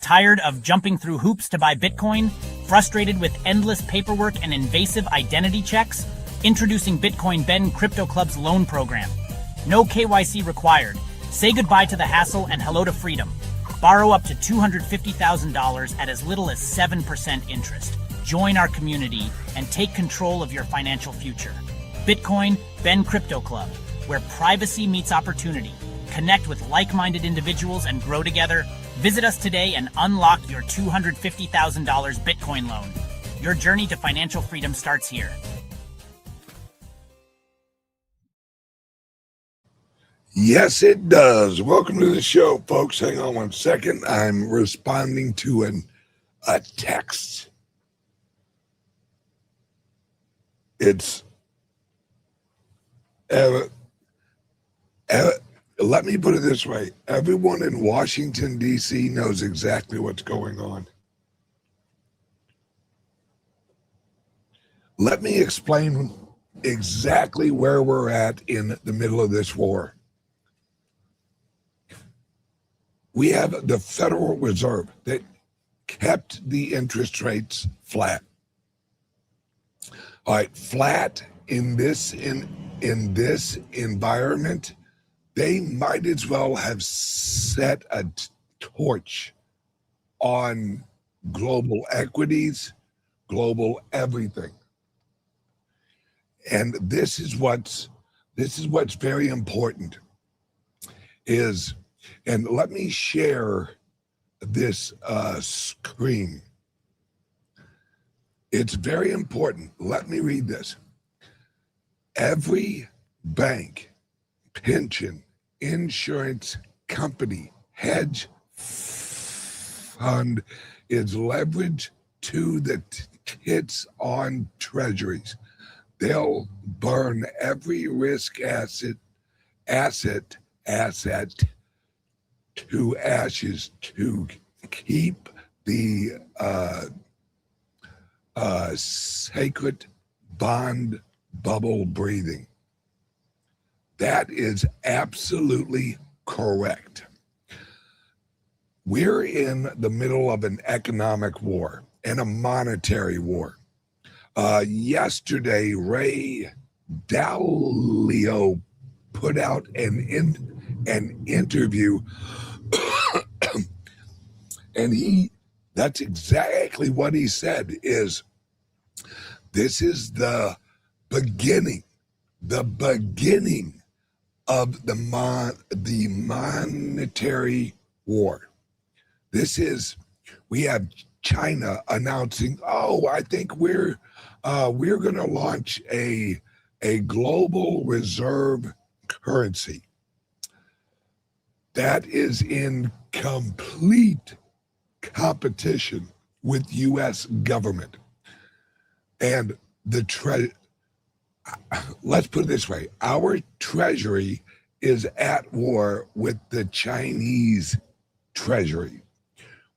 Tired of jumping through hoops to buy Bitcoin? Frustrated with endless paperwork and invasive identity checks? Introducing Bitcoin Ben Crypto Club's loan program. No KYC required. Say goodbye to the hassle and hello to freedom. Borrow up to $250,000 at as little as 7% interest. Join our community and take control of your financial future. Bitcoin Ben Crypto Club, where privacy meets opportunity. Connect with like-minded individuals and grow together. Visit us today and unlock your $250,000 Bitcoin loan. Your journey to financial freedom starts here. Yes, it does. Welcome to the show, folks. Hang on one second. I'm responding to a text. It's let me put it this way. Everyone in Washington, D.C. knows exactly what's going on. Let me explain exactly where we're at in the middle of this war. We have the Federal Reserve that kept the interest rates flat. All right, flat in this environment, they might as well have set a torch on global equities, global everything. And this is what's very important is, and let me share this screen. It's very important. Let me read this. Every bank, pension, insurance company, hedge fund is leveraged to the hits on treasuries. They'll burn every risk asset to ashes to keep the sacred bond bubble breathing. That is absolutely correct. We're in the middle of an economic war and a monetary war. Yesterday, Ray Dalio put out an interview and that's exactly what he said is this is the beginning of the monetary war. We have China announcing, I think we're going to launch a global reserve currency that is in complete competition with U.S. government. And let's put it this way, our treasury is at war with the Chinese treasury,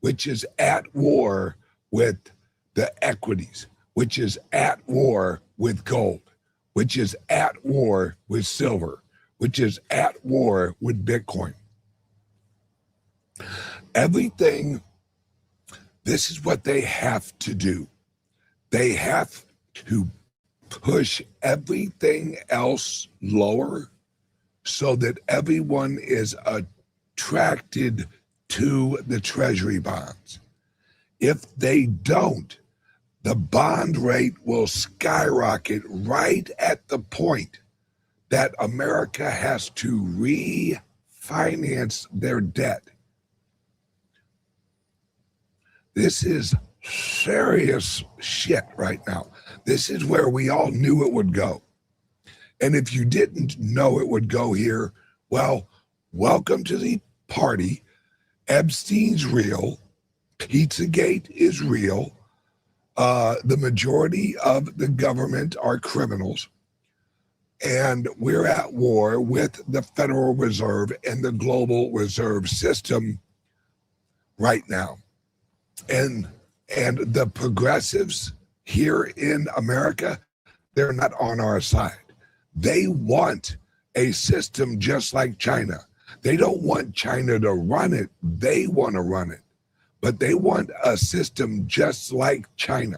which is at war with the equities, which is at war with gold, which is at war with silver, which is at war with Bitcoin. Everything, this is what they have to do. They have to push everything else lower so that everyone is attracted to the treasury bonds. If they don't, the bond rate will skyrocket right at the point that America has to refinance their debt. This is serious shit right now. This is where we all knew it would go. And if you didn't know it would go here, well, welcome to the party. Epstein's real. Pizzagate is real. The majority of the government are criminals. And we're at war with the Federal Reserve and the global reserve system right now. And the progressives here in America, they're not on our side. They want a system just like China. They don't want China to run it. They want to run it. but they want a system just like China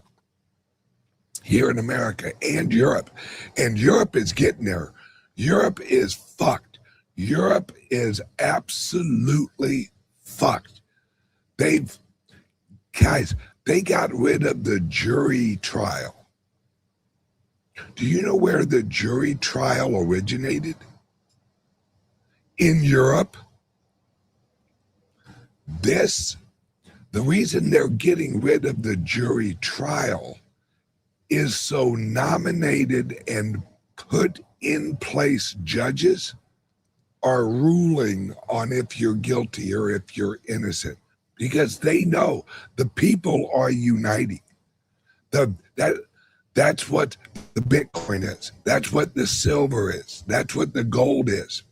here in America and Europe. And Europe is getting there. Europe is fucked. Europe is absolutely fucked. They got rid of the jury trial. Do you know where the jury trial originated? In Europe. The reason they're getting rid of the jury trial is so nominated and put in place judges are ruling on if you're guilty or if you're innocent, because they know the people are uniting. That's what the Bitcoin is. That's what the silver is. That's what the gold is.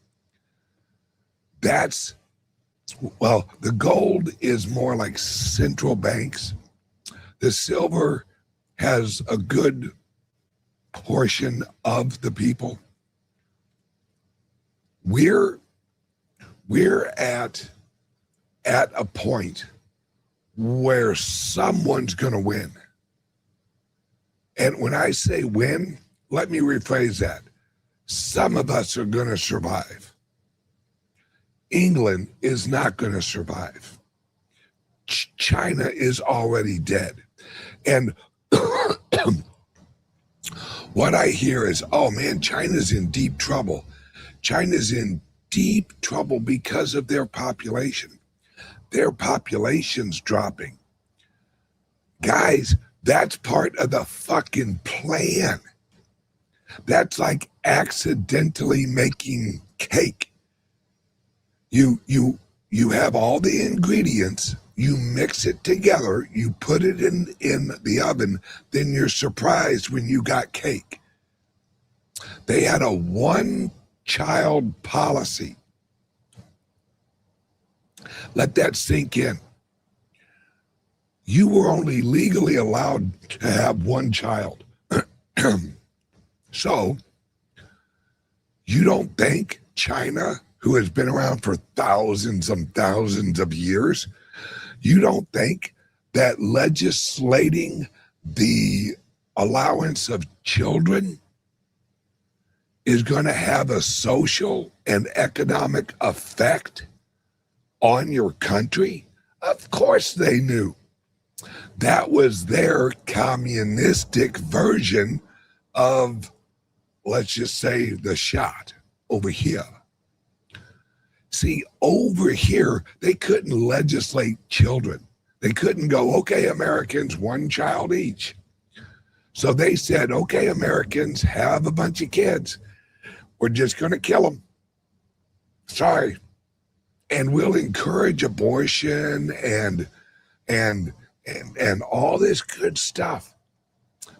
Well, the gold is more like central banks. The silver has a good portion of the people. We're at a point where someone's going to win. And when I say win, let me rephrase that. Some of us are going to survive. England is not going to survive. China is already dead. And what I hear is, oh man, China's in deep trouble. China's in deep trouble because of their population. Their population's dropping. Guys, that's part of the fucking plan. That's like accidentally making cake. You have all the ingredients, you mix it together, you put it in the oven, then you're surprised when you got cake. They had a one-child policy. Let that sink in. You were only legally allowed to have one child. So, you don't think China, who has been around for thousands and thousands of years, you don't think that legislating the allowance of children is going to have a social and economic effect on your country? Of course they knew. That was their communistic version of, let's just say, the shot over here. See, over here, they couldn't legislate children. They couldn't go, okay, Americans, one child each. So they said, okay, Americans, have a bunch of kids. We're just going to kill them. Sorry. And we'll encourage abortion and all this good stuff,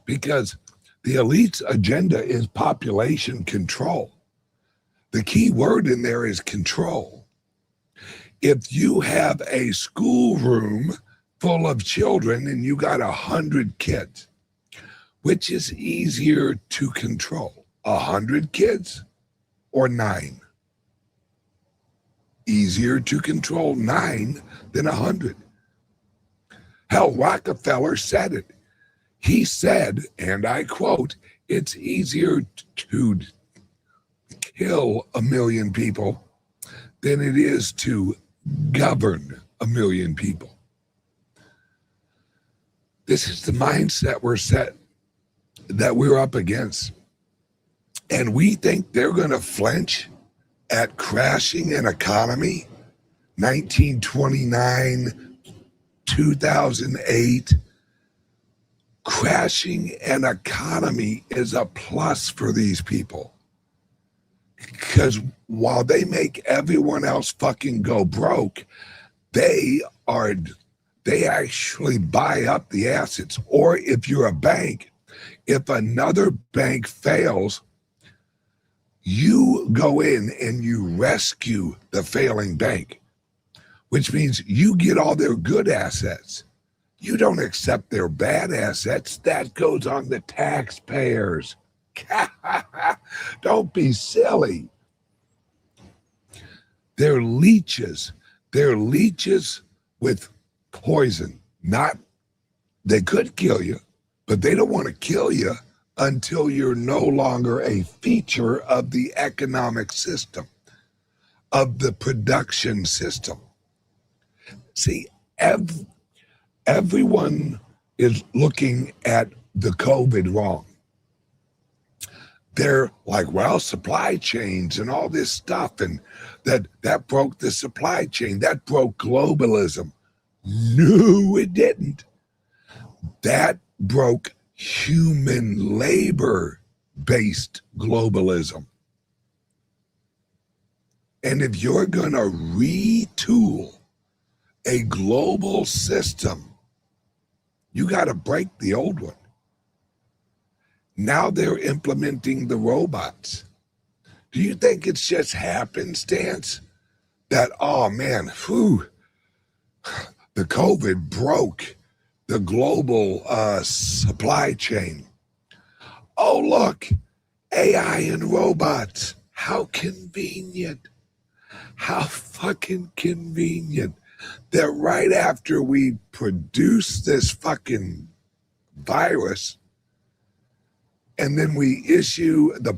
because the elite's agenda is population control. The key word in there is control. If you have a schoolroom full of children and you got 100 kids, which is easier to control, 100 kids or 9? Easier to control 9 than 100. Hell, Rockefeller said it. He said, and I quote, it's easier to kill 1 million people than it is to govern 1 million people. This is the mindset we're up against. And we think they're going to flinch at crashing an economy, 1929, 2008. Crashing an economy is a plus for these people. Because while they make everyone else fucking go broke, they actually buy up the assets. Or if you're a bank, if another bank fails, you go in and you rescue the failing bank, which means you get all their good assets. You don't accept their bad assets. That goes on the taxpayers. Don't be silly. They're leeches. They're leeches with poison. Not, they could kill you, but they don't want to kill you until you're no longer a feature of the economic system, of the production system. See, everyone is looking at the COVID wrong. They're like, well, supply chains and all this stuff, and that broke the supply chain. That broke globalism. No, it didn't. That broke human labor-based globalism. And if you're going to retool a global system, you got to break the old one. Now they're implementing the robots. Do you think it's just happenstance that, oh man, the COVID broke the global supply chain? Oh, look, AI and robots. How convenient. How fucking convenient that right after we produce this fucking virus, and then we issue the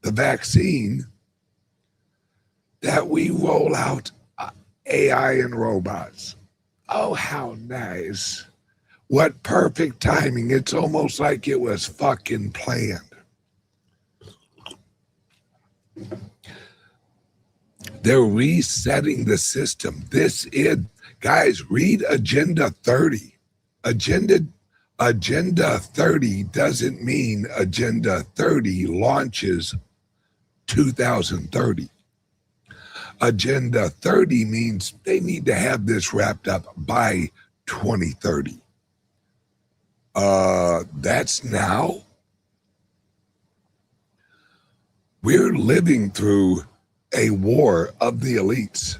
the vaccine, that we roll out AI and robots. Oh, how nice. What perfect timing. It's almost like it was fucking planned. They're resetting the system. This is, guys, read Agenda 30. Agenda 30 doesn't mean Agenda 30 launches 2030. Agenda 30 means they need to have this wrapped up by 2030. That's now. We're living through a war of the elites.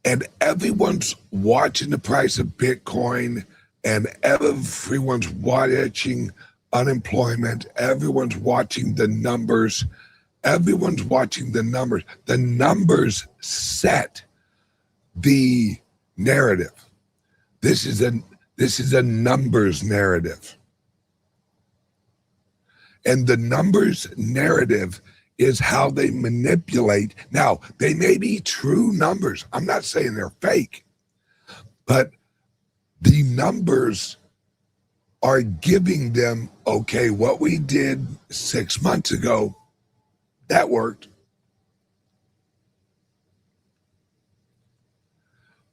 And everyone's watching the price of Bitcoin, and everyone's watching unemployment. Everyone's watching the numbers. Everyone's watching the numbers. The numbers set the narrative. This is a numbers narrative. And the numbers narrative is how they manipulate. Now, they may be true numbers. I'm not saying they're fake, but the numbers are giving them, okay, what we did 6 months ago, that worked.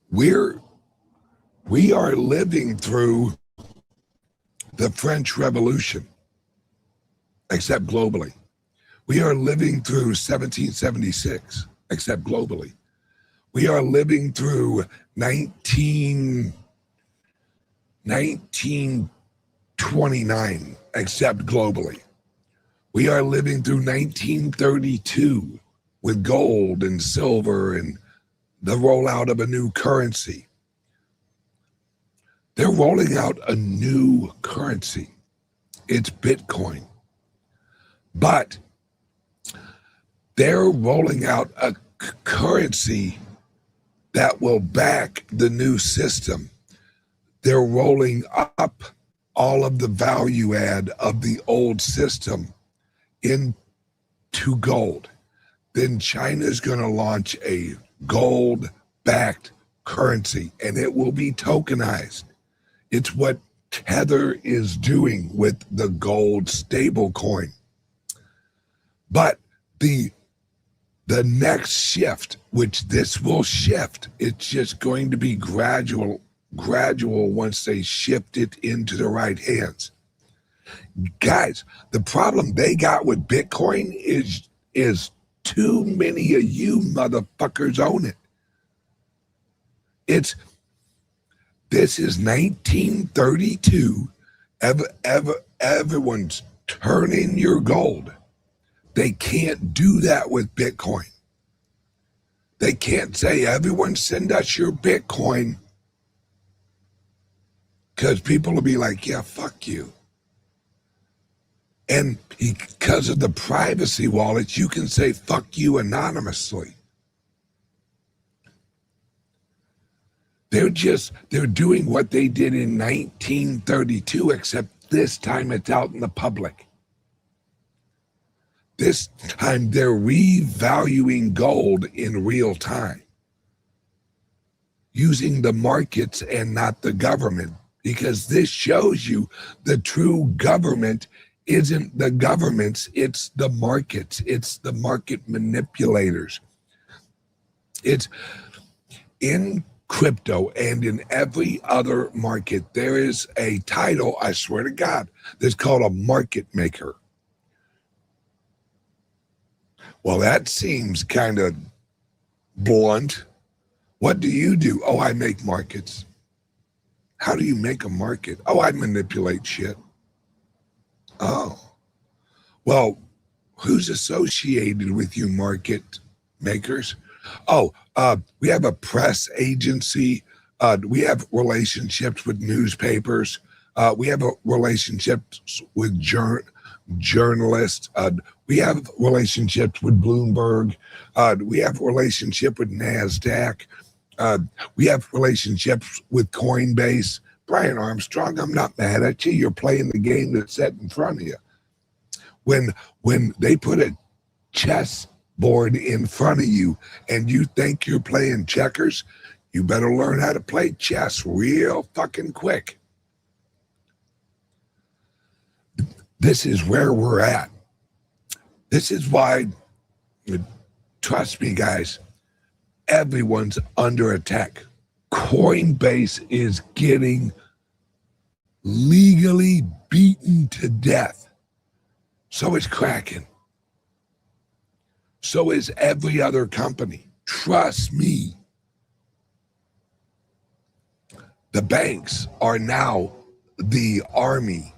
We are living through the French Revolution, except globally. We are living through 1776, except globally. We are living through 1929, except globally. We are living through 1932 with gold and silver and the rollout of a new currency. They're rolling out a new currency. It's Bitcoin. But they're rolling out a currency that will back the new system. They're rolling up all of the value add of the old system into gold. Then China's going to launch a gold-backed currency, and it will be tokenized. It's what Tether is doing with the gold stable coin. But the next shift, which this will shift, it's just going to be gradual once they shift it into the right hands. Guys, the problem they got with Bitcoin is too many of you motherfuckers own it. This is 1932. Everyone's turning your gold. They can't do that with Bitcoin. They can't say, everyone send us your Bitcoin, because people will be like, yeah, fuck you. And because of the privacy wallets, you can say fuck you anonymously. They're doing what they did in 1932, except this time it's out in the public. This time they're revaluing gold in real time, using the markets and not the government, because this shows you the true government isn't the governments, it's the markets, it's the market manipulators. It's in crypto and in every other market, there is a title, I swear to God, that's called a market maker. Well, that seems kind of blunt. What do you do? Oh, I make markets. How do you make a market? Oh, I manipulate shit. Oh, well, who's associated with you market makers? Oh, we have a press agency. We have relationships with newspapers. We have relationships with journalists. We have relationships with Bloomberg. We have relationship with NASDAQ. We have relationships with Coinbase. Brian Armstrong, I'm not mad at you. You're playing the game that's set in front of you. When they put a chess board in front of you and you think you're playing checkers, you better learn how to play chess real fucking quick. This is where we're at. This is why, trust me, guys, everyone's under attack. Coinbase is getting legally beaten to death. So is Kraken. So is every other company. Trust me. The banks are now the army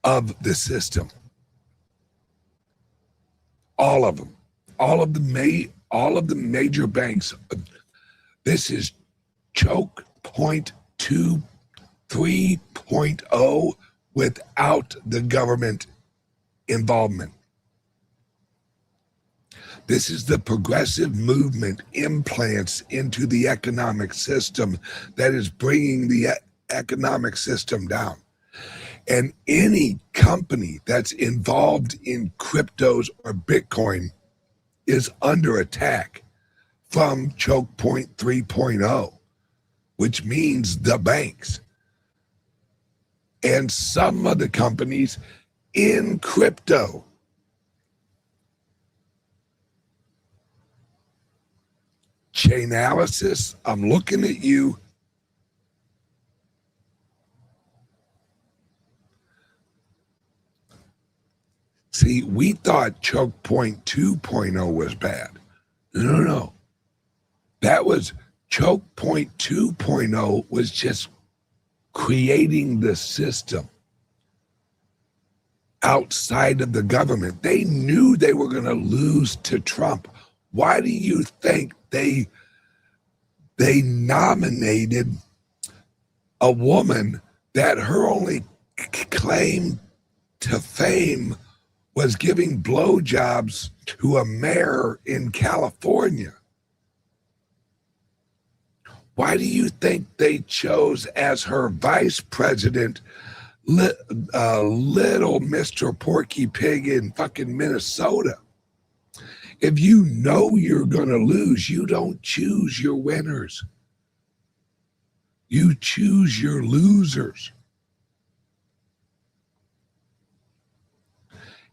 of the system. All of them. All of the major banks. This is choke point 2, 3.0 without the government involvement. This is the progressive movement implants into the economic system that is bringing the economic system down. And any company that's involved in cryptos or Bitcoin is under attack from choke point 3.0, which means the banks and some of the companies in crypto. Chainalysis, I'm looking at you. See, we thought choke point 2.0 was bad. No. That was choke point 2.0 was just creating the system outside of the government. They knew they were going to lose to Trump. Why do you think they nominated a woman that her only claim to fame was giving blowjobs to a mayor in California? Why do you think they chose as her vice president little Mr. Porky Pig in fucking Minnesota? If you know you're going to lose, you don't choose your winners. You choose your losers.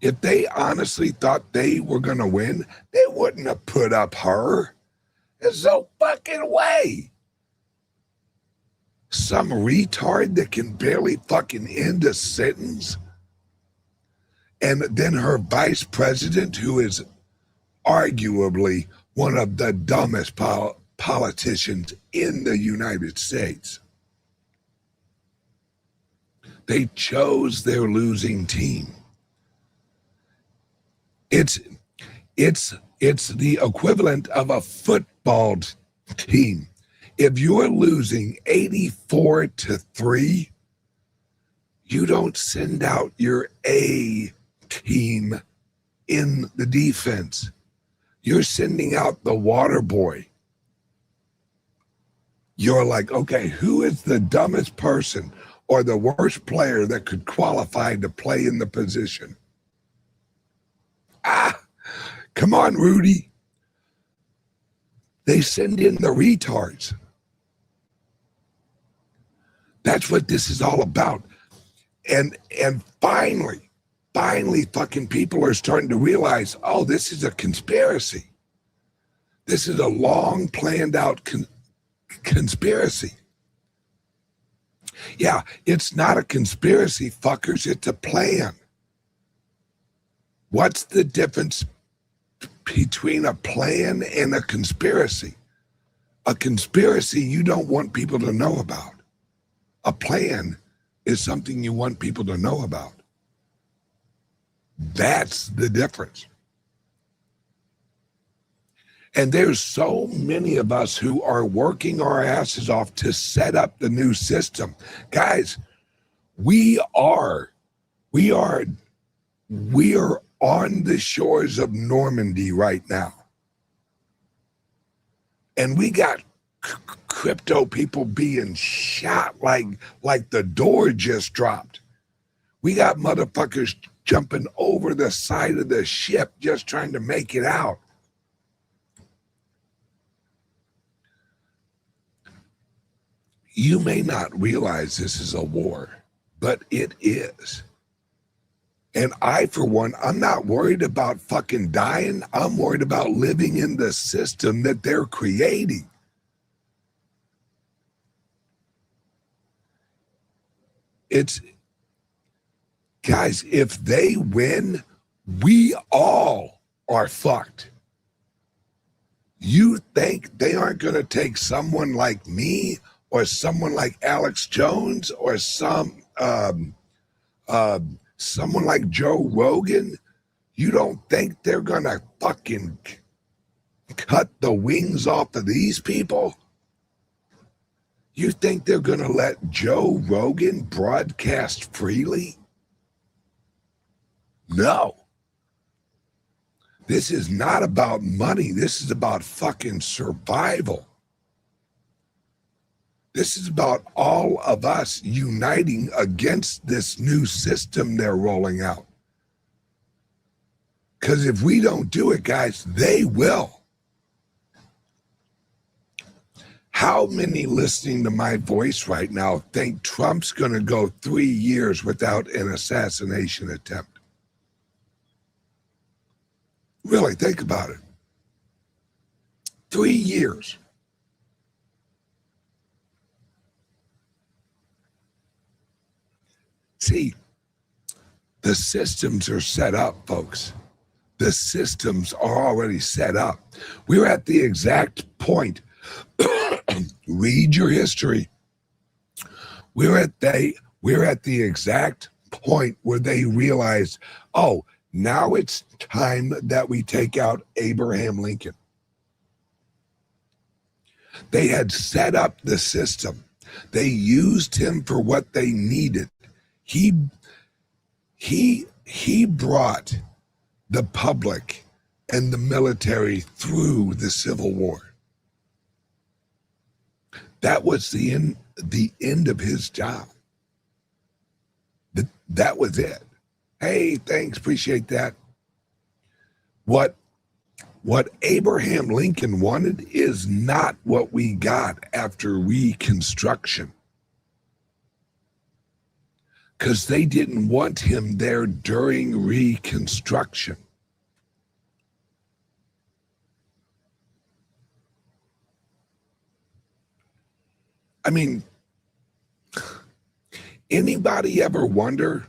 If they honestly thought they were going to win, they wouldn't have put up her. There's no fucking way. Some retard that can barely fucking end a sentence. And then her vice president, who is arguably one of the dumbest politicians in the United States. They chose their losing team. It's the equivalent of a football team. If you're losing 84-3, you don't send out your A team in the defense. You're sending out the water boy. you're like, okay, who is the dumbest person or the worst player that could qualify to play in the position? Come on, Rudy. They send in the retards. That's what this is all about. And finally, fucking people are starting to realize, oh, this is a conspiracy. This is a long planned out conspiracy. Yeah, it's not a conspiracy, fuckers. It's a plan. What's the difference between a plan and a conspiracy? A conspiracy you don't want people to know about. A plan is something you want people to know about. That's the difference. And there's so many of us who are working our asses off to set up the new system. Guys, we are on the shores of Normandy right now. And we got crypto people being shot like the door just dropped. We got motherfuckers jumping over the side of the ship just trying to make it out. You may not realize this is a war, but it is. And I, for one, I'm not worried about fucking dying. I'm worried about living in the system that they're creating. Guys, if they win, we all are fucked. You think they aren't going to take someone like me or someone like Alex Jones or someone like Joe Rogan? You don't think they're going to fucking cut the wings off of these people? You think they're going to let Joe Rogan broadcast freely? No. This is not about money. This is about fucking survival. This is about all of us uniting against this new system they're rolling out. Because if we don't do it, guys, they will. How many listening to my voice right now think Trump's going to go 3 years without an assassination attempt? Really, think about it. 3 years. See, the systems are set up, folks. The systems are already set up. We're at the exact point. Read your history. We're at the exact point where they realized, oh, now it's time that we take out Abraham Lincoln. They had set up the system. They used him for what they needed. He brought the public and the military through the Civil War. That was the end of his job. That was it. Hey, thanks, appreciate that. What Abraham Lincoln wanted is not what we got after Reconstruction. Because they didn't want him there during Reconstruction. I mean, anybody ever wonder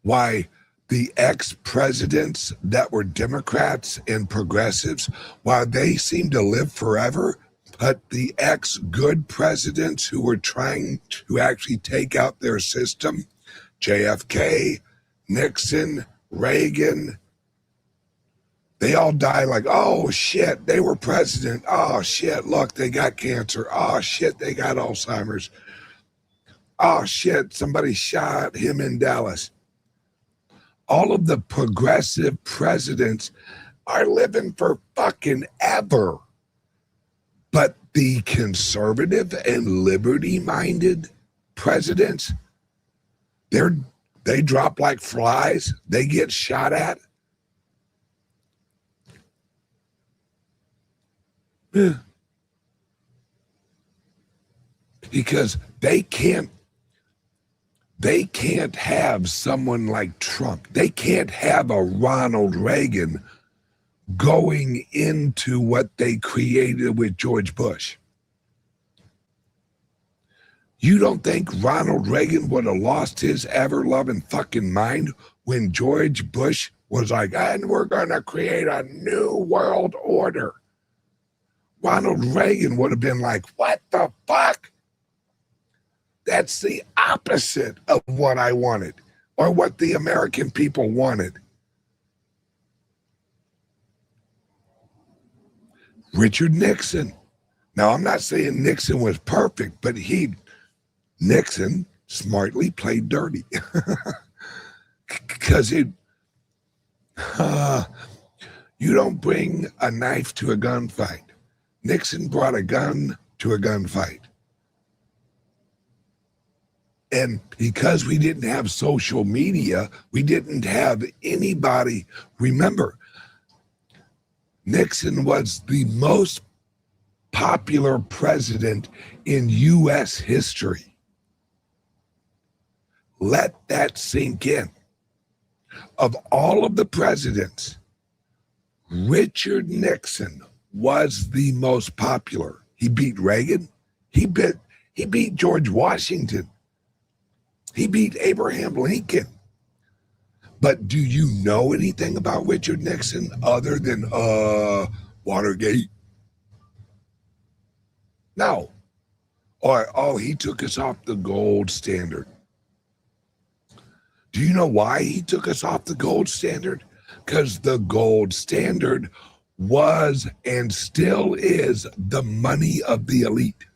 why the ex-presidents that were Democrats and progressives, while they seem to live forever, but the ex-good presidents who were trying to actually take out their system, JFK, Nixon, Reagan, they all die like, oh shit, they were president. Oh shit, look, they got cancer. Oh shit, they got Alzheimer's. Oh shit, somebody shot him in Dallas. All of the progressive presidents are living for fucking ever. But the conservative and liberty-minded presidents, they drop like flies. They get shot at. Yeah. Because they can't have someone like Trump. They can't have a Ronald Reagan going into what they created with George Bush. You don't think Ronald Reagan would have lost his ever-loving fucking mind when George Bush was like, and we're going to create a new world order? Ronald Reagan would have been like, what the fuck? That's the opposite of what I wanted or what the American people wanted. Richard Nixon. Now, I'm not saying Nixon was perfect, but Nixon smartly played dirty. Because you don't bring a knife to a gunfight. Nixon brought a gun to a gunfight. And because we didn't have social media, we didn't have anybody. Remember, Nixon was the most popular president in U.S. history. Let that sink in. Of all of the presidents, Richard Nixon was the most popular. He beat Reagan. He beat George Washington. He beat Abraham Lincoln. But do you know anything about Richard Nixon other than Watergate? No. Or, he took us off the gold standard. Do you know why he took us off the gold standard? Because the gold standard was and still is the money of the elite.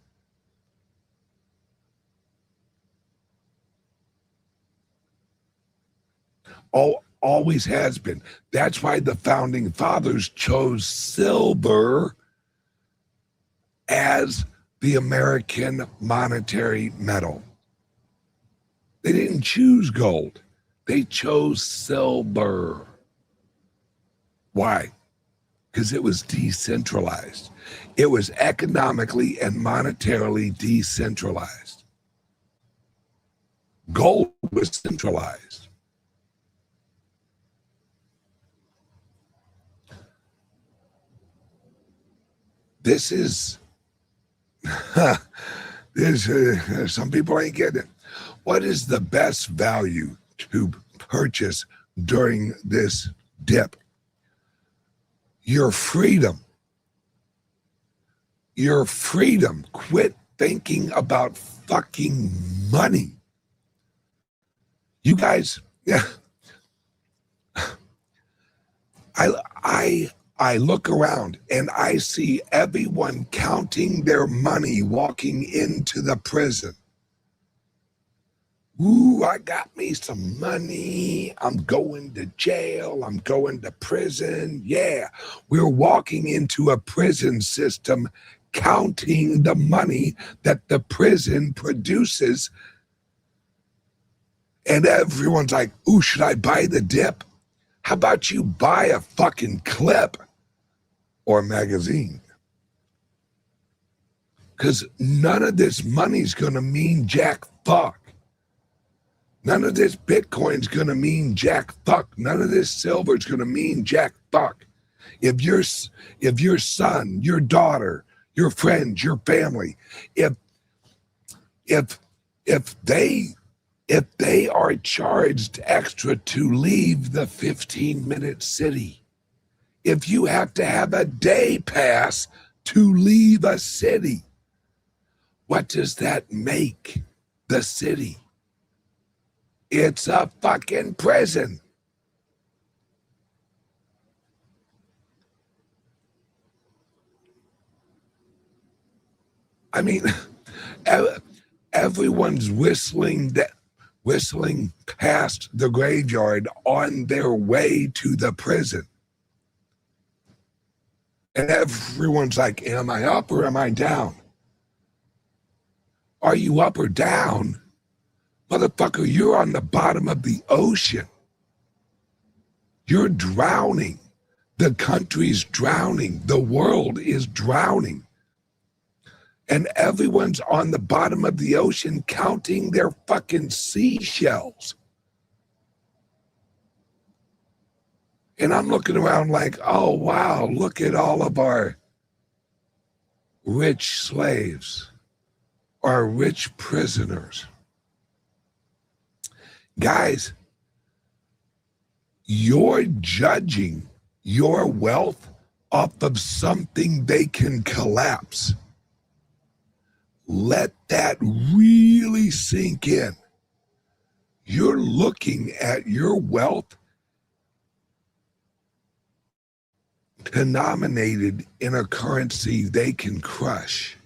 Always has been. That's why the founding fathers chose silver as the American monetary metal. They didn't choose gold. They chose silver. Why? Because it was decentralized. It was economically and monetarily decentralized. Gold was centralized. This is, some people ain't getting it. What is the best value to purchase during this dip? Your freedom. Your freedom. Quit thinking about fucking money. You guys, yeah. I look around and I see everyone counting their money walking into the prison. Ooh, I got me some money. I'm going to jail. I'm going to prison. Yeah, we're walking into a prison system counting the money that the prison produces. And everyone's like, ooh, should I buy the dip? How about you buy a fucking clip or a magazine? Because none of this money's going to mean jack fuck. None of this Bitcoin's going to mean jack fuck. None of this silver's going to mean jack fuck. If your son, your daughter, your friends, your family, if they are charged extra to leave the 15-minute city, if you have to have a day pass to leave a city, what does that make the city? It's a fucking prison. I mean, everyone's whistling past the graveyard on their way to the prison. And everyone's like, am I up or am I down? Are you up or down? Motherfucker, you're on the bottom of the ocean. You're drowning. The country's drowning. The world is drowning. And everyone's on the bottom of the ocean counting their fucking seashells. And I'm looking around like, oh, wow, look at all of our rich slaves, our rich prisoners. Guys, you're judging your wealth off of something they can collapse. Let that really sink in. You're looking at your wealth denominated in a currency they can crush.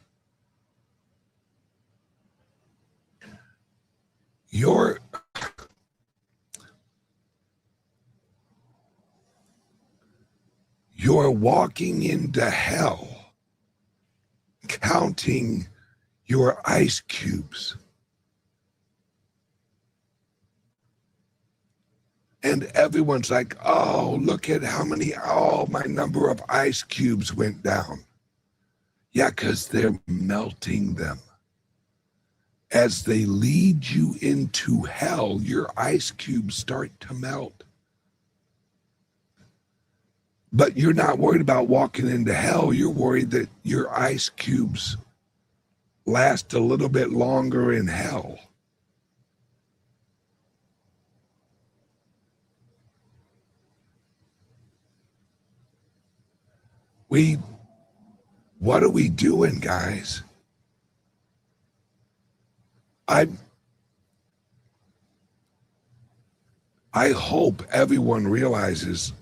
You're walking into hell counting your ice cubes. And everyone's like, oh, look at how many, oh, my number of ice cubes went down. Yeah, because they're melting them. As they lead you into hell, your ice cubes start to melt. But you're not worried about walking into hell. You're worried that your ice cubes last a little bit longer in hell. What are we doing, guys? I hope everyone realizes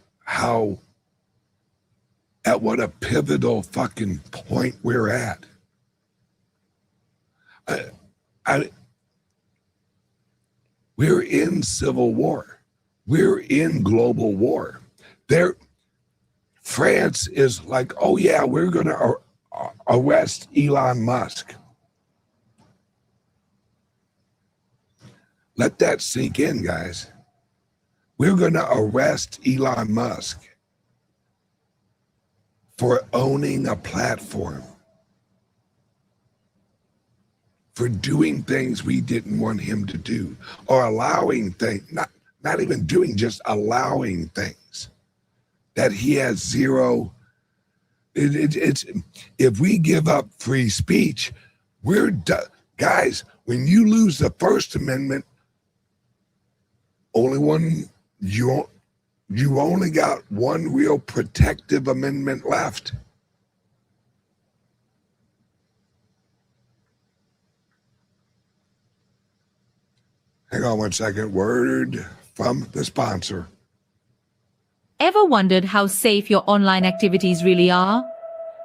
at what a pivotal fucking point we're at. We're in civil war. We're in global war. France is like, oh yeah, we're going to arrest Elon Musk. Let that sink in, guys. We're going to arrest Elon Musk for owning a platform, for doing things we didn't want him to do, or allowing things, not even doing, just allowing things that he has zero. It's if we give up free speech, we're done. Guys, when you lose the First Amendment, you only got one real protective amendment left. Hang on one second. Word from the sponsor. Ever wondered how safe your online activities really are?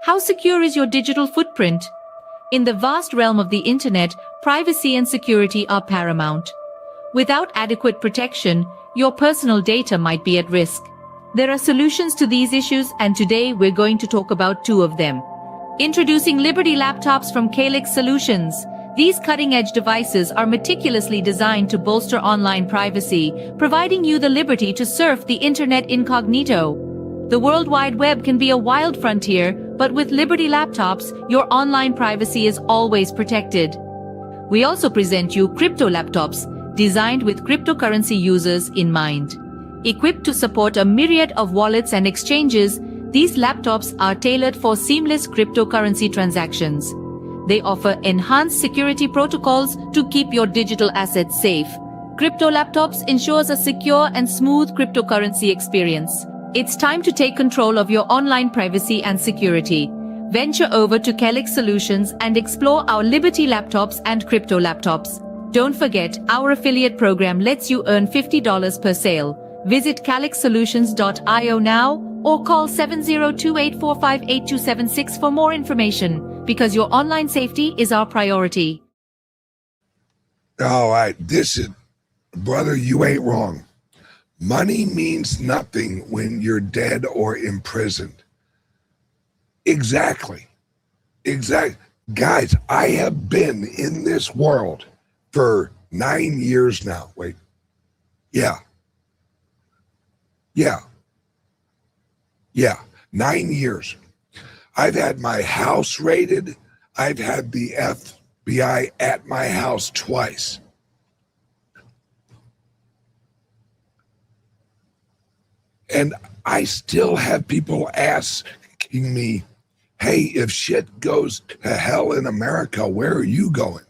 How secure is your digital footprint? In the vast realm of the internet, privacy and security are paramount. Without adequate protection, your personal data might be at risk. There are solutions to these issues, and today we're going to talk about two of them. Introducing Liberty laptops from CALIX Solutions. These cutting-edge devices are meticulously designed to bolster online privacy, providing you the liberty to surf the internet incognito. The World Wide Web can be a wild frontier, but with Liberty laptops, your online privacy is always protected. We also present you crypto laptops, designed with cryptocurrency users in mind. Equipped to support a myriad of wallets and exchanges, these laptops are tailored for seamless cryptocurrency transactions. They offer enhanced security protocols to keep your digital assets safe. Crypto laptops ensures a secure and smooth cryptocurrency experience. It's time to take control of your online privacy and security. Venture over to CALIX Solutions and explore our Liberty laptops and crypto laptops. Don't forget, our affiliate program lets you earn $50 per sale. Visit calixsolutions.io now or call 7028458276 for more information, because your online safety is our priority. All right, brother, you ain't wrong. Money means nothing when you're dead or imprisoned. Exactly. Guys, I have been in this world for 9 years now. Wait. Yeah. 9 years. I've had my house raided. I've had the FBI at my house twice. And I still have people asking me, hey, if shit goes to hell in America, where are you going?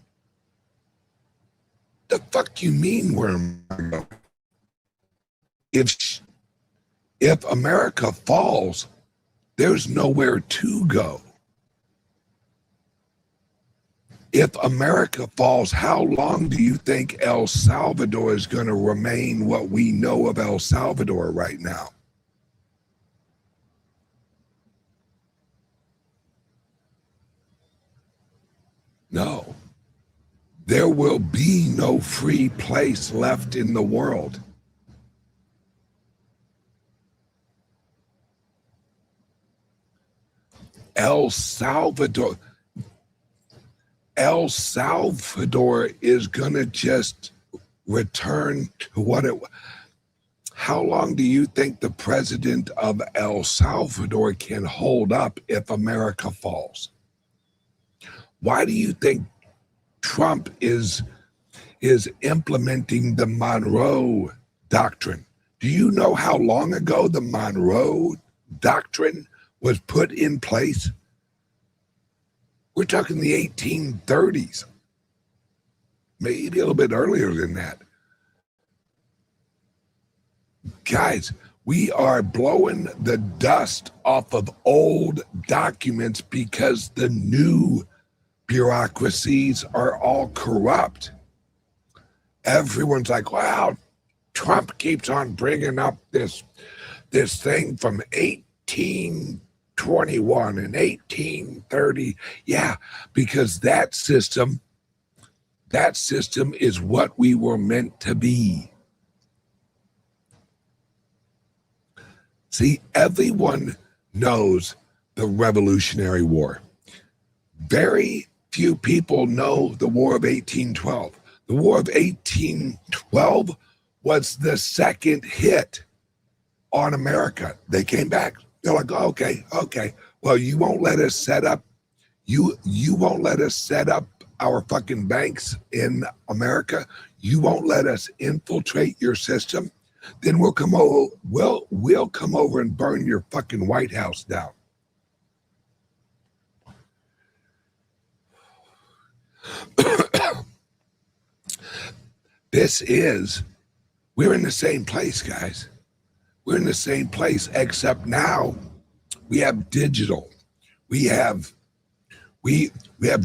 The fuck you mean, where am I going? If America falls, there's nowhere to go. If America falls, how long do you think El Salvador is going to remain what we know of El Salvador right now? No. There will be no free place left in the world. El Salvador is gonna just return to what it was. How long do you think the president of El Salvador can hold up if America falls? Why do you think Trump is implementing the Monroe Doctrine? Do you know how long ago the Monroe Doctrine was put in place? We're talking the 1830s, maybe a little bit earlier than that. Guys, we are blowing the dust off of old documents because the new bureaucracies are all corrupt. Everyone's like, wow, Trump keeps on bringing up this thing from 1821 and 1830. Yeah, because that system is what we were meant to be. See, everyone knows the Revolutionary War. Very few people know the War of 1812. The War of 1812 was the second hit on America. They came back. They're like, oh, okay. Well, you won't let us set up. You won't let us set up our fucking banks in America. You won't let us infiltrate your system. Then we'll come over. We'll come over and burn your fucking White House down. We're in the same place, guys. We're in the same place, except now we have digital. We have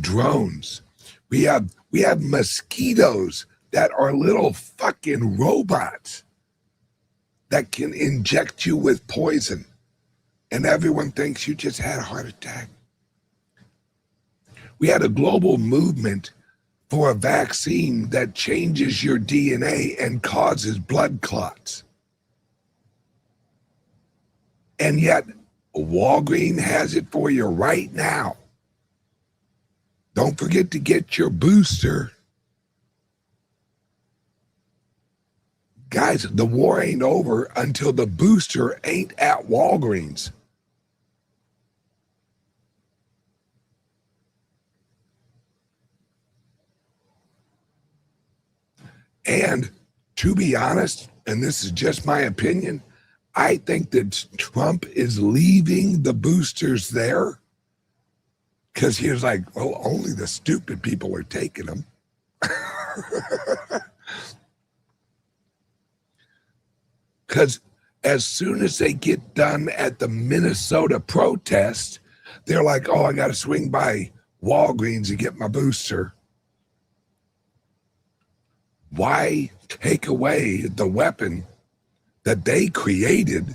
drones. We have mosquitoes that are little fucking robots that can inject you with poison. And everyone thinks you just had a heart attack. We had a global movement for a vaccine that changes your DNA and causes blood clots. And yet, Walgreens has it for you right now. Don't forget to get your booster. Guys, the war ain't over until the booster ain't at Walgreens. And to be honest, and this is just my opinion, I think that Trump is leaving the boosters there because he was like, well, only the stupid people are taking them. Because as soon as they get done at the Minnesota protest, they're like, oh, I got to swing by Walgreens to get my booster. Why take away the weapon that they created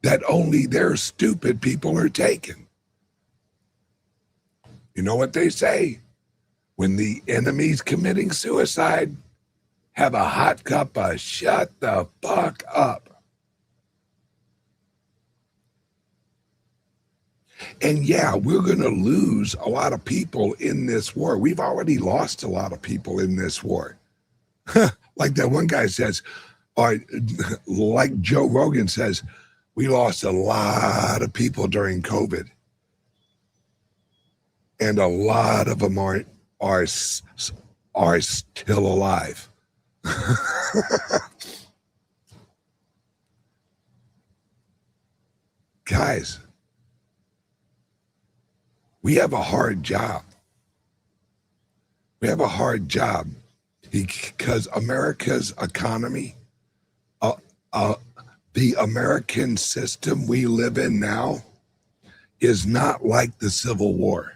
that only their stupid people are taking? You know what they say? When the enemy's committing suicide, have a hot cup of shut the fuck up. And yeah, we're going to lose a lot of people in this war. We've already lost a lot of people in this war. Like that one guy says, or like Joe Rogan says, we lost a lot of people during COVID. And a lot of them are still alive. Guys, we have a hard job. We have a hard job because America's economy, the American system we live in now is not like the Civil War.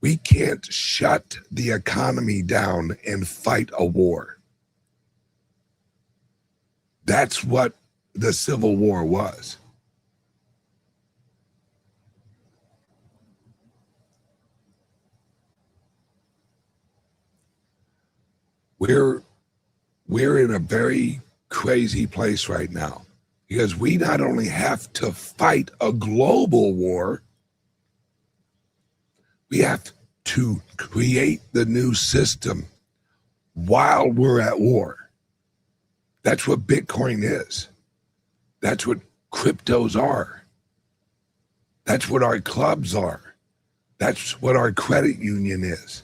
We can't shut the economy down and fight a war. That's what the Civil War was. We're in a very crazy place right now because we not only have to fight a global war, we have to create the new system while we're at war. That's what Bitcoin is. That's what cryptos are. That's what our clubs are. That's what our credit union is.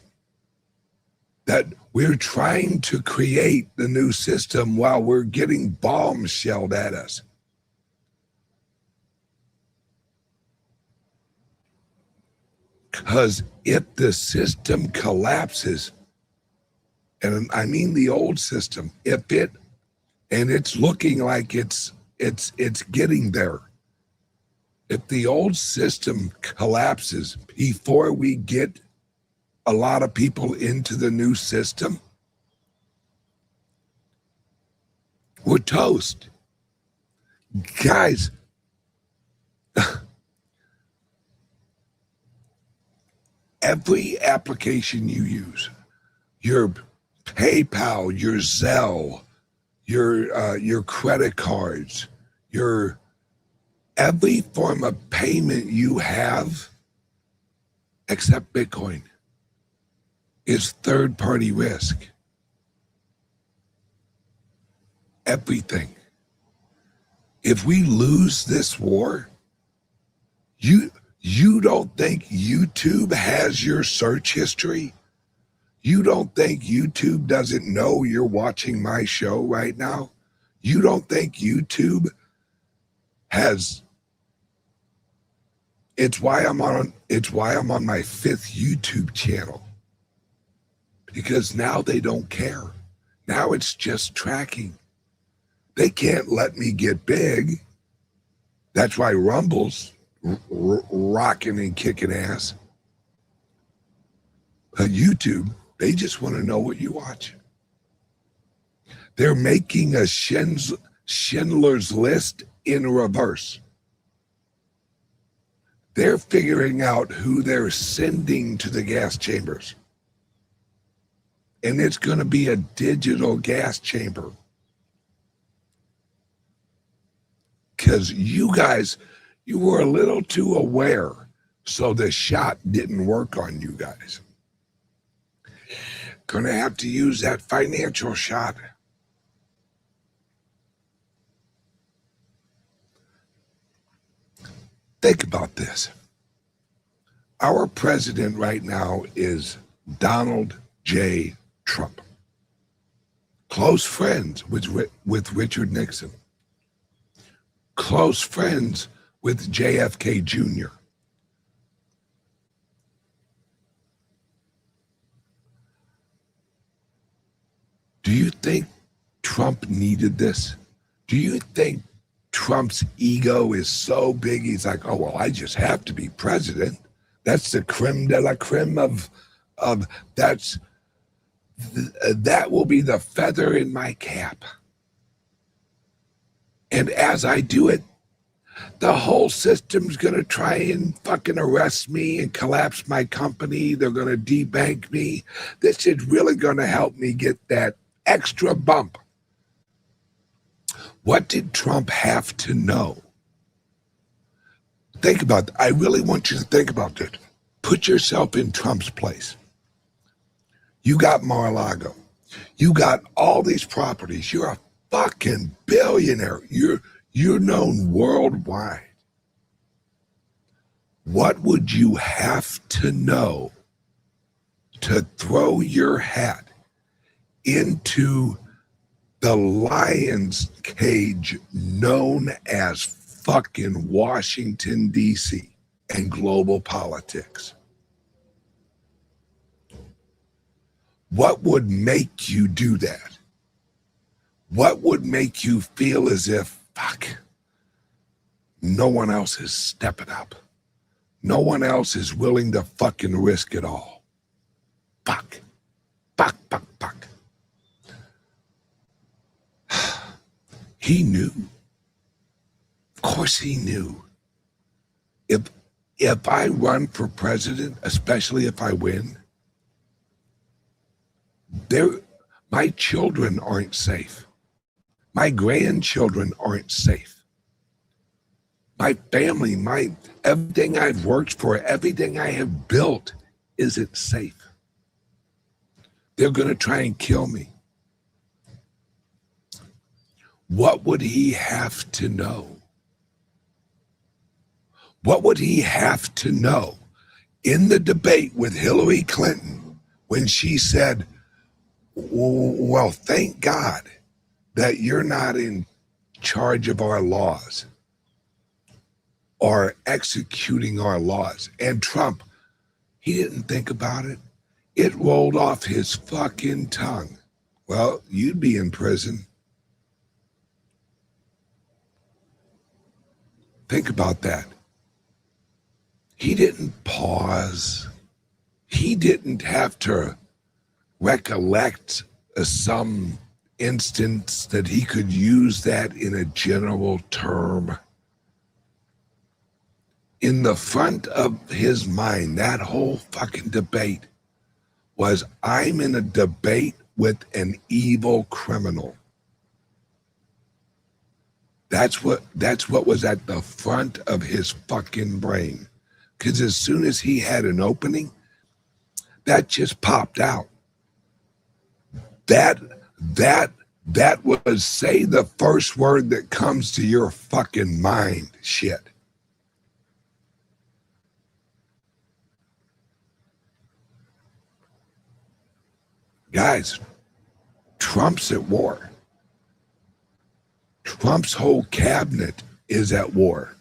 That we're trying to create the new system while we're getting bombs shelled at us. Because if the system collapses, and I mean the old system, and it's looking like it's getting there. If the old system collapses before we get a lot of people into the new system, we're toast. Guys, every application you use, your PayPal, your Zelle, your credit cards, every form of payment you have, except Bitcoin, is third-party risk. Everything. If we lose this war, you don't think YouTube has your search history? You don't think YouTube doesn't know you're watching my show right now? You don't think YouTube has... It's why I'm on my 5th YouTube channel. Because now they don't care. Now it's just tracking. They can't let me get big. That's why Rumble's rocking and kicking ass. But YouTube, they just want to know what you watch. They're making a Schindler's List in reverse. They're figuring out who they're sending to the gas chambers. And it's going to be a digital gas chamber. Because you guys, you were a little too aware, so the shot didn't work on you guys. Gonna have to use that financial shot. Think about this. Our president right now is Donald J. Trump. Close friends with Richard Nixon. Close friends with JFK Jr. Do you think Trump needed this? Do you think Trump's ego is so big he's like, oh, well, I just have to be president? That's the creme de la creme of that will be the feather in my cap. And as I do it, the whole system's going to try and fucking arrest me and collapse my company. They're going to debank me. This is really going to help me get that extra bump. What did Trump have to know? Think about that. I really want you to think about this. Put yourself in Trump's place. You got Mar-a-Lago. You got all these properties. You're a fucking billionaire. You're known worldwide. What would you have to know to throw your hat into the lion's cage known as fucking Washington, D.C. and global politics? What would make you do that? What would make you feel as if, fuck, no one else is stepping up? No one else is willing to fucking risk it all. Fuck. Fuck, fuck, fuck. He knew. Of course he knew. If I run for president, especially if I win, my children aren't safe. My grandchildren aren't safe. My family, everything I've worked for, everything I have built isn't safe. They're going to try and kill me. What would he have to know? What would he have to know in the debate with Hillary Clinton when she said, well, thank God that you're not in charge of our laws or executing our laws? And Trump, he didn't think about it. It rolled off his fucking tongue. Well, you'd be in prison. Think about that. He didn't pause. He didn't have to recollect some instance that he could use that in a general term. In the front of his mind, that whole fucking debate was, I'm in a debate with an evil criminal. That's what was at the front of his fucking brain. Because as soon as he had an opening, that just popped out. That was, say the first word that comes to your fucking mind shit. Guys, Trump's at war. Trump's whole cabinet is at war.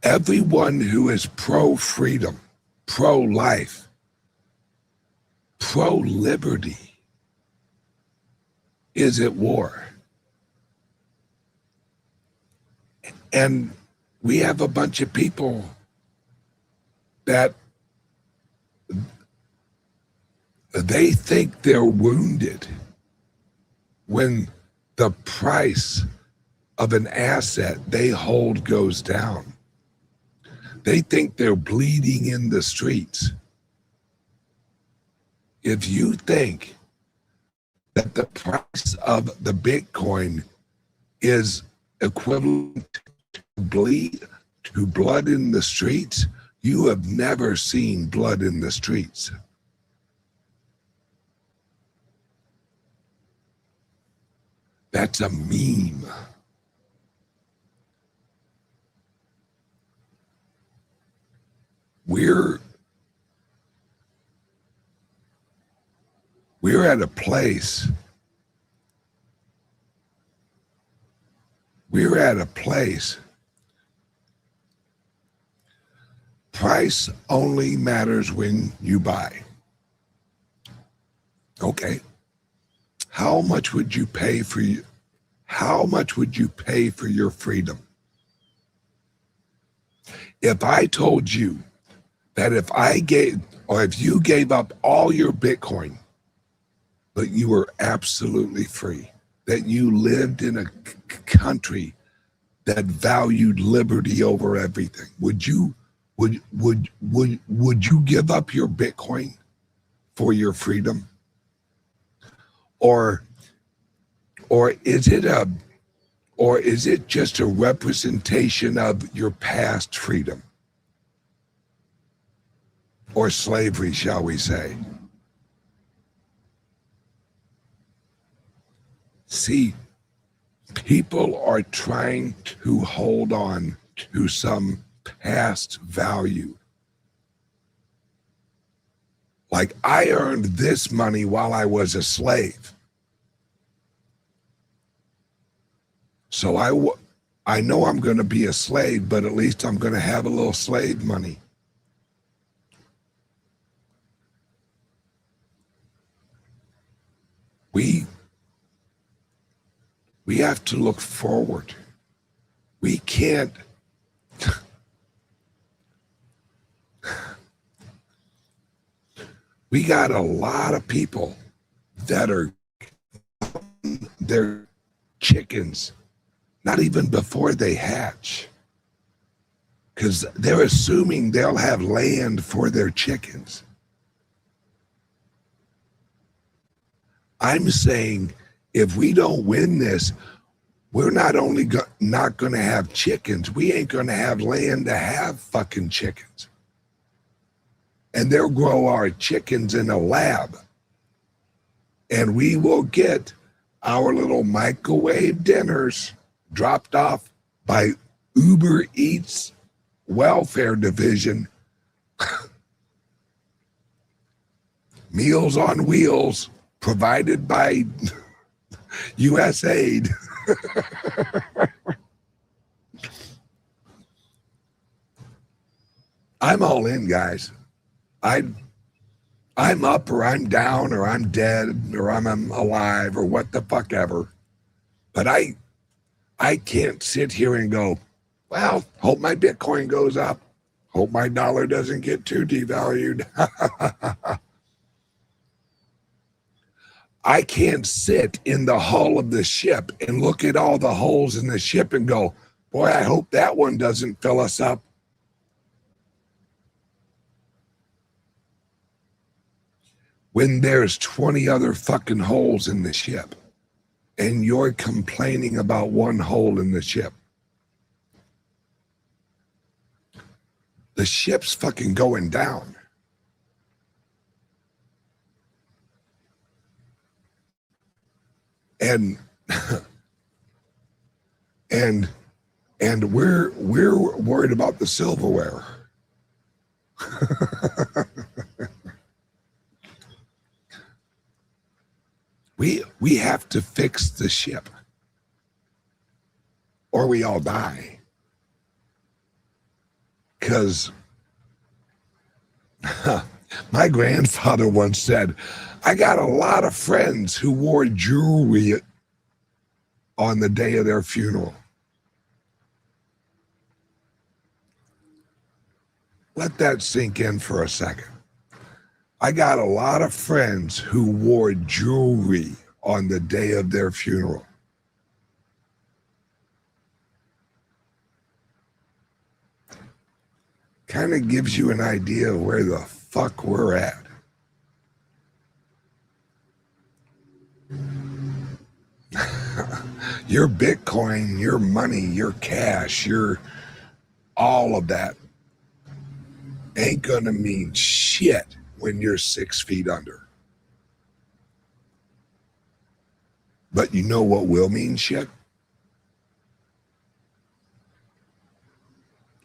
Everyone who is pro-freedom, pro-life, pro-liberty is at war. And we have a bunch of people that they think they're wounded when the price of an asset they hold goes down. They think they're bleeding in the streets. If you think that the price of the Bitcoin is equivalent to blood in the streets, you have never seen blood in the streets. That's a meme. We're at a place. We're at a place. Price only matters when you buy. Okay. How much would you pay for you? How much would you pay for your freedom? If I told you that if you gave up all your Bitcoin, but you were absolutely free, that you lived in a country that valued liberty over everything, would you give up your Bitcoin for your freedom? Or is it Or is it just a representation of your past freedom? Or slavery, shall we say? See, people are trying to hold on to some past value. Like, I earned this money while I was a slave. So I know I'm going to be a slave, but at least I'm going to have a little slave money. We have to look forward. We can't. We got a lot of people that are their chickens not even before they hatch, because they're assuming they'll have land for their chickens. I'm saying if we don't win this, we're not only not going to have chickens, we ain't going to have land to have fucking chickens. And they'll grow our chickens in a lab. And we will get our little microwave dinners dropped off by Uber Eats welfare division. Meals on Wheels provided by USAID. I'm all in, guys. I'm up or I'm down or I'm dead or I'm alive or what the fuck ever. But I can't sit here and go, well, hope my Bitcoin goes up. Hope my dollar doesn't get too devalued. I can't sit in the hull of the ship and look at all the holes in the ship and go, boy, I hope that one doesn't fill us up. When there's 20 other fucking holes in the ship and you're complaining about one hole in the ship. The ship's fucking going down. And we're worried about the silverware. We have to fix the ship or we all die. Because my grandfather once said, I got a lot of friends who wore jewelry on the day of their funeral. Let that sink in for a second. I got a lot of friends who wore jewelry on the day of their funeral. Kind of gives you an idea of where the fuck we're at. Your Bitcoin, your money, your cash, your all of that ain't gonna mean shit when you're 6 feet under. But you know what will mean shit?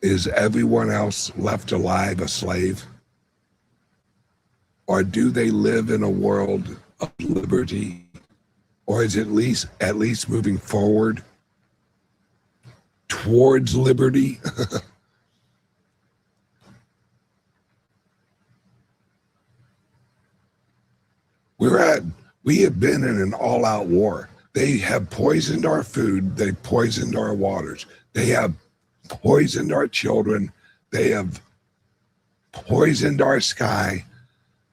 Is everyone else left alive a slave? Or do they live in a world of liberty? Or is it at least moving forward towards liberty? We have been in an all-out war. They have poisoned our food. They poisoned our waters. They have poisoned our children. They have poisoned our sky.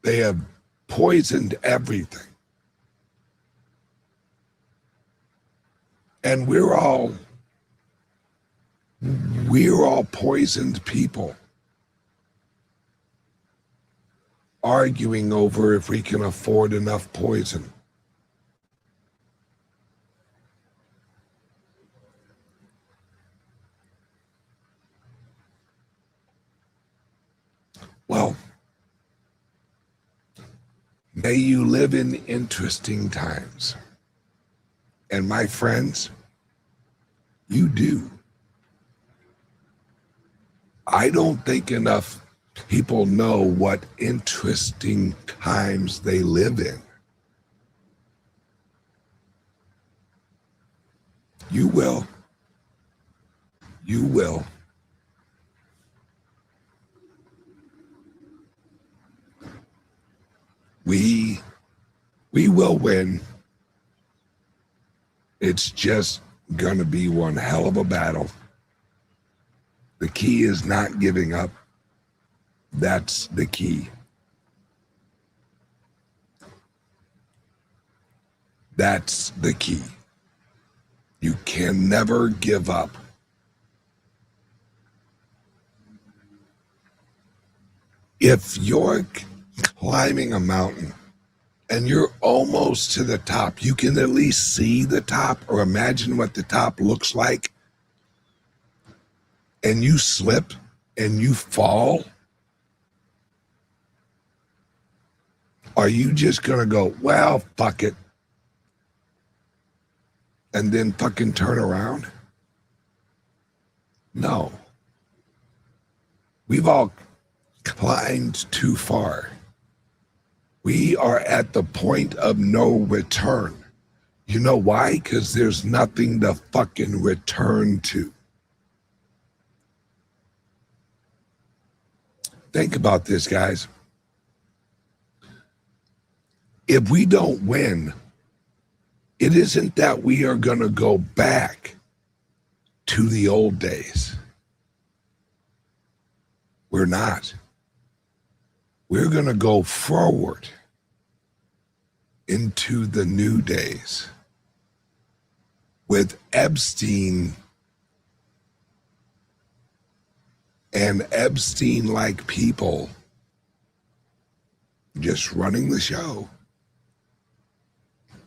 They have poisoned everything. And we're all poisoned people, arguing over if we can afford enough poison. Hey, you live in interesting times. And my friends, you do. I don't think enough people know what interesting times they live in. You will. You will. We will win. It's just gonna be one hell of a battle. The key is not giving up. That's the key. That's the key. You can never give up. If you're climbing a mountain and you're almost to the top, you can at least see the top or imagine what the top looks like, and you slip and you fall, are you just gonna go, well, fuck it, and then fucking turn around? No. We've all climbed too far. We are at the point of no return. You know why? Because there's nothing to fucking return to. Think about this, guys. If we don't win, it isn't that we are going to go back to the old days. We're not. We're going to go forward into the new days with Epstein and Epstein-like people just running the show.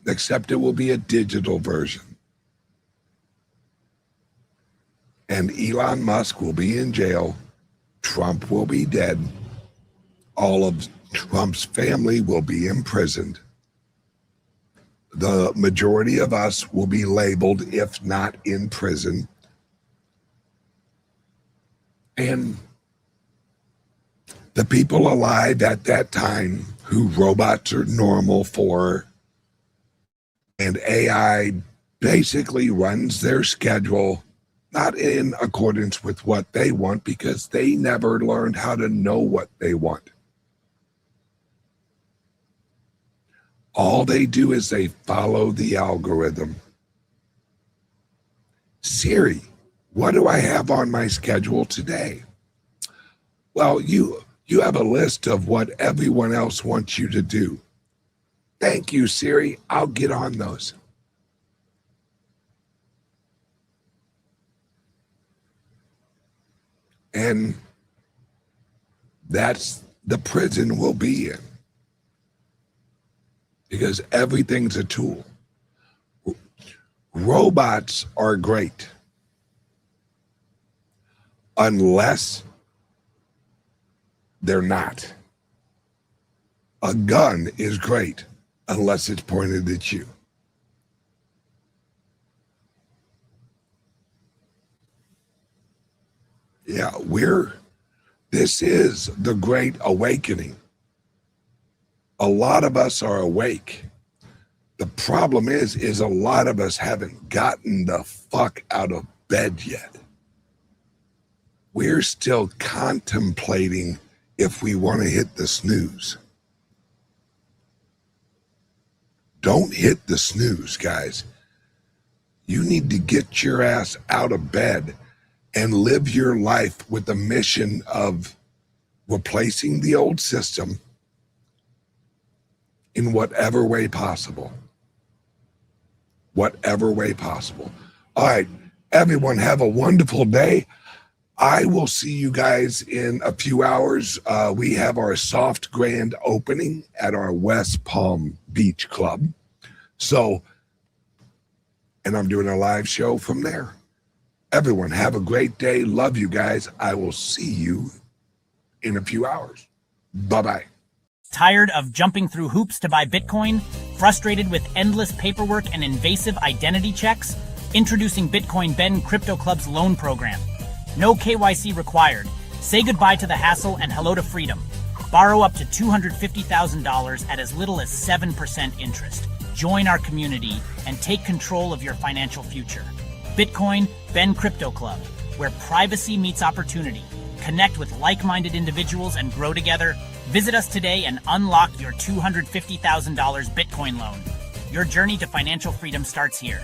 Except it will be a digital version. And Elon Musk will be in jail. Trump will be dead. All of Trump's family will be imprisoned. The majority of us will be labeled, if not in prison. And the people alive at that time who robots are normal for, and AI basically runs their schedule, not in accordance with what they want, because they never learned how to know what they want. All they do is they follow the algorithm. Siri, what do I have on my schedule today? Well, you have a list of what everyone else wants you to do. Thank you, Siri. I'll get on those. And that's the prison we'll be in. Because everything's a tool. Robots are great. Unless they're not. A gun is great unless it's pointed at you. Yeah, this is the Great Awakening. A lot of us are awake. The problem is a lot of us haven't gotten the fuck out of bed yet. We're still contemplating if we want to hit the snooze. Don't hit the snooze, guys. You need to get your ass out of bed and live your life with the mission of replacing the old system in whatever way possible. Whatever way possible. All right, everyone, have a wonderful day. I will see you guys in a few hours. We have our soft grand opening at our West Palm Beach Club. So, and I'm doing a live show from there. Everyone, have a great day. Love you guys. I will see you in a few hours. Bye-bye. Tired of jumping through hoops to buy Bitcoin? Frustrated with endless paperwork and invasive identity checks? Introducing Bitcoin Ben Crypto Club's loan program. No KYC required. Say goodbye to the hassle and hello to freedom. Borrow up to $250,000 at as little as 7% interest. Join our community and take control of your financial future. Bitcoin Ben Crypto Club, where privacy meets opportunity. Connect with like-minded individuals and grow together. Visit us today and unlock your $250,000 Bitcoin loan. Your journey to financial freedom starts here.